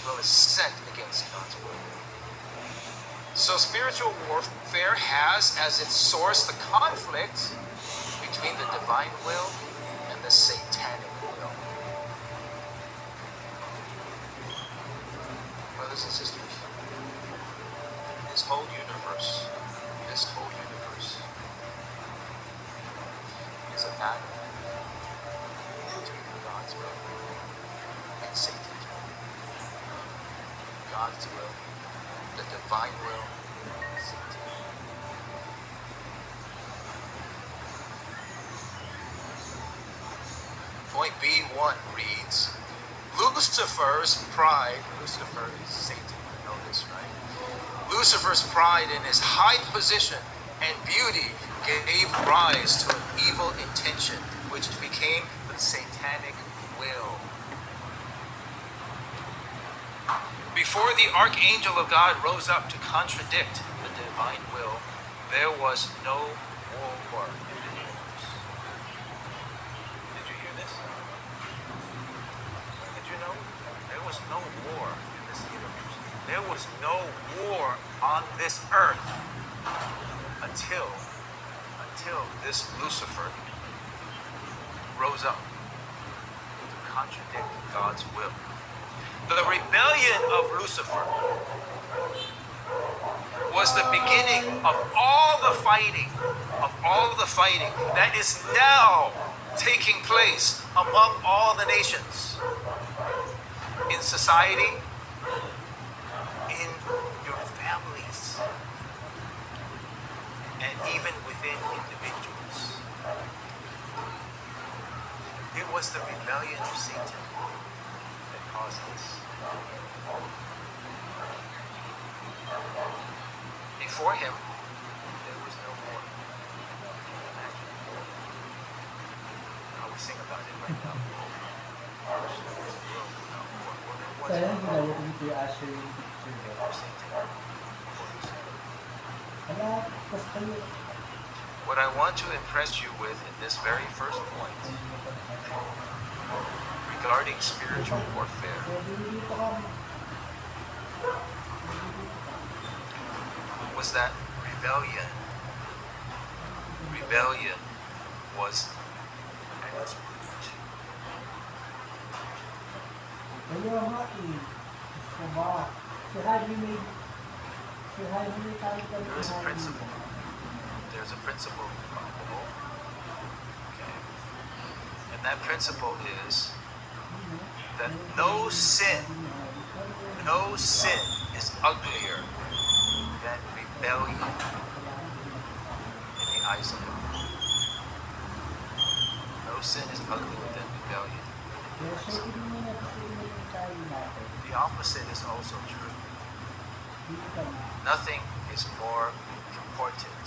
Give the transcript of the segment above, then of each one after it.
will is sent against God's will. So spiritual warfare has as its source the conflict between the divine will and the satanic will. Brothers and sisters, this whole universe is a battle between God's will and Satan's will. God's will, the divine will, Satan. Point B1 reads, Lucifer's pride, Lucifer is Satan, you know this, right? Lucifer's pride in his high position and beauty gave rise to an evil intention, which became the satanic will. Before the archangel of God rose up to contradict the divine will, there was no war in the universe. Did you hear this? Did you know? There was no war in this universe. There was no war on this earth until this Lucifer rose up to contradict God's will. The rebellion of Lucifer was the beginning of all the fighting that is now taking place among all the nations, in society, in your families, and even within individuals. It was the rebellion of Satan that caused this. Before him, there was no war. Imagine. How we sing about it right now. What I want to impress you with in this very first point regarding spiritual warfare was that rebellion was at its root. There's a principle. There's a principle in the Bible. Okay. And that principle is that no sin is uglier than rebellion in the eyes of God. No sin is uglier than rebellion in the eyes of God. The opposite is also true. Nothing is more important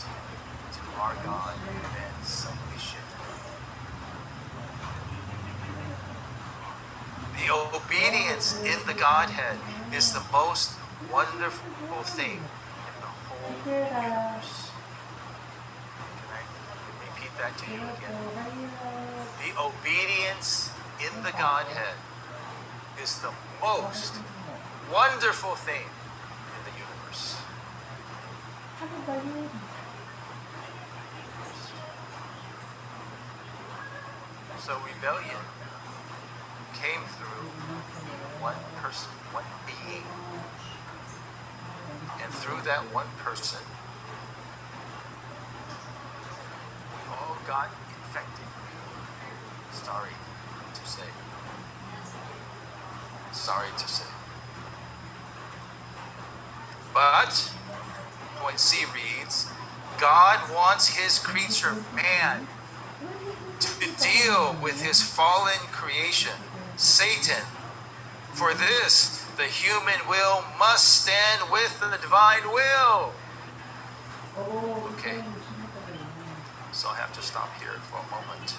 to our God than submission. The obedience in the Godhead is the most wonderful thing in the whole universe. Can I repeat that to you again? The obedience in the Godhead is the most wonderful thing in the universe. So rebellion came through one person, one being. And through that one person, we all got infected. Sorry to say. Sorry to say. But, point C reads, God wants his creature, man, to deal with his fallen creation, Satan. For this, the human will must stand with the divine will. Okay. So I have to stop here for a moment.